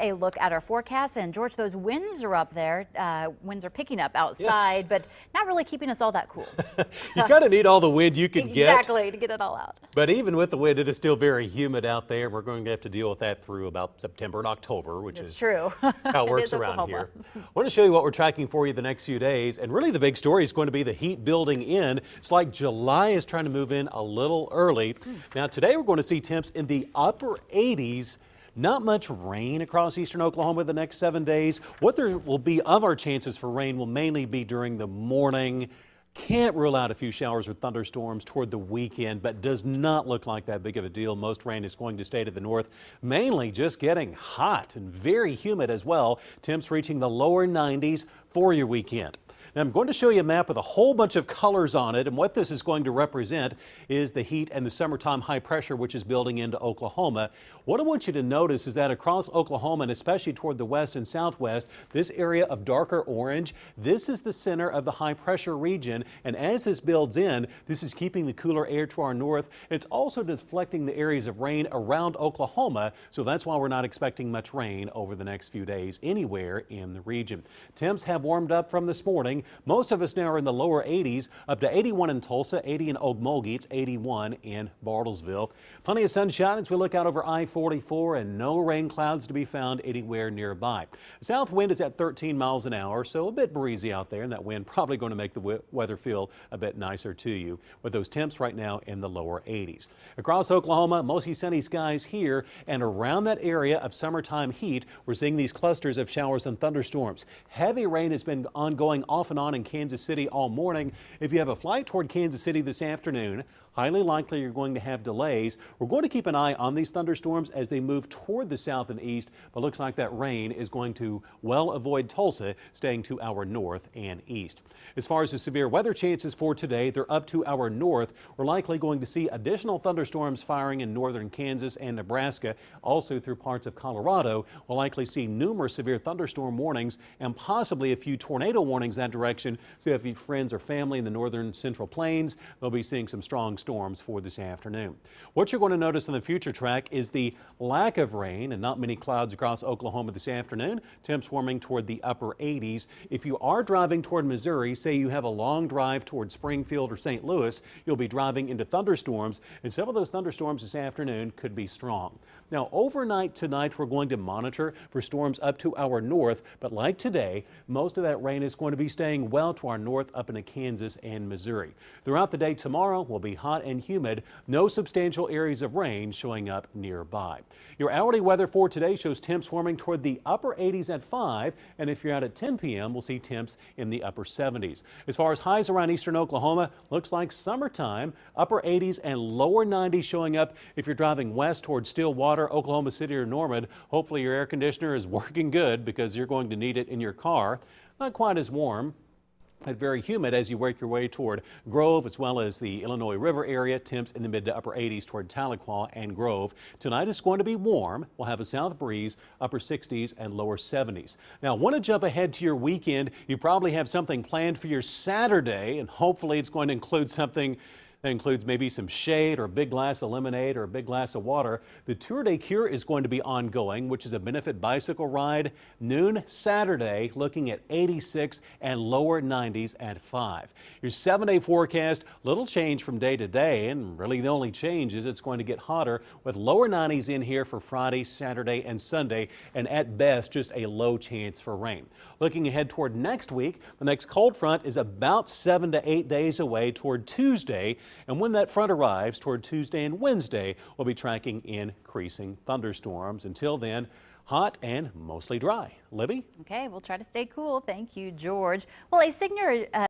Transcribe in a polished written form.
a look at our forecast. And George, those winds are up there. Winds are picking up outside, but not really keeping us all that cool. You kind of need all the wind you can get. Exactly, to get it all out. But even with the wind, it is still very humid out there. We're going to have to deal with that through about September and October, which is true. How it works around here. I want to show you what we're tracking for you the next few days. And really the big story is going to be the heat building in. It's like July is trying to move in a little early. Now today we're going to see temps in the upper 80s. Not much rain across eastern Oklahoma the next 7 days. What there will be of our chances for rain will mainly be during the morning. Can't rule out a few showers or thunderstorms toward the weekend, but does not look like that big of a deal. Most rain is going to stay to the north, mainly just getting hot and very humid as well. Temps reaching the lower 90s for your weekend. Now I'm going to show you a map with a whole bunch of colors on it, and what this is going to represent is the heat and the summertime high pressure which is building into Oklahoma. What I want you to notice is that across Oklahoma, and especially toward the west and southwest, this area of darker orange, this is the center of the high pressure region, and as this builds in, this is keeping the cooler air to our north. It's also deflecting the areas of rain around Oklahoma, so that's why we're not expecting much rain over the next few days anywhere in the region. Temps have warmed up from this morning. Most of us now are in the lower 80s, up to 81 in Tulsa, 80 in Okmulgee, it's 81 in Bartlesville. Plenty of sunshine as we look out over I-44 and no rain clouds to be found anywhere nearby. The south wind is at 13 miles an hour, so a bit breezy out there, and that wind probably going to make the weather feel a bit nicer to you, with those temps right now in the lower 80s. Across Oklahoma, mostly sunny skies here, and around that area of summertime heat, we're seeing these clusters of showers and thunderstorms. Heavy rain has been ongoing off and on in Kansas City all morning. If you have a flight toward Kansas City this afternoon, highly likely you're going to have delays. We're going to keep an eye on these thunderstorms as they move toward the south and east, but looks like that rain is going to well avoid Tulsa, staying to our north and east. As far as the severe weather chances for today, they're up to our north. We're likely going to see additional thunderstorms firing in northern Kansas and Nebraska, also through parts of Colorado. We'll likely see numerous severe thunderstorm warnings and possibly a few tornado warnings that direction. So if you have friends or family in the northern central plains, they'll be seeing some strong storms for this afternoon. What you're going to notice on the future track is the lack of rain and not many clouds across Oklahoma this afternoon. Temps warming toward the upper 80s. If you are driving toward Missouri, say you have a long drive toward Springfield or St. Louis, you'll be driving into thunderstorms, and some of those thunderstorms this afternoon could be strong. Now overnight tonight we're going to monitor for storms up to our north, but like today, most of that rain is going to be staying well to our north up into Kansas and Missouri. Throughout the day tomorrow will be hot and humid. No substantial areas of rain showing up nearby. Your hourly weather for today shows temps warming toward the upper 80s at 5, and if you're out at 10 p.m. we'll see temps in the upper 70s. As far as highs around eastern Oklahoma, looks like summertime, upper 80s and lower 90s showing up if you're driving west toward Stillwater, Oklahoma City or Norman. Hopefully your air conditioner is working good because you're going to need it in your car. Not quite as warm, but very humid as you work your way toward Grove as well as the Illinois River area. Temps in the mid to upper 80s toward Tahlequah and Grove. Tonight is going to be warm. We'll have a south breeze, upper 60s and lower 70s. Now, want to jump ahead to your weekend. You probably have something planned for your Saturday, and hopefully it's going to include something that includes maybe some shade or a big glass of lemonade or a big glass of water. The Tour de Cure is going to be ongoing, which is a benefit bicycle ride. Noon Saturday, looking at 86 and lower 90s at 5. Your 7-day forecast, little change from day to day, and really the only change is it's going to get hotter with lower 90s in here for Friday, Saturday, and Sunday, and at best just a low chance for rain. Looking ahead toward next week, the next cold front is about 7 to 8 days away toward Tuesday. And when that front arrives toward Tuesday and Wednesday, we'll be tracking increasing thunderstorms. Until then, hot and mostly dry. Libby? Okay, we'll try to stay cool. Thank you, George. Well, a senior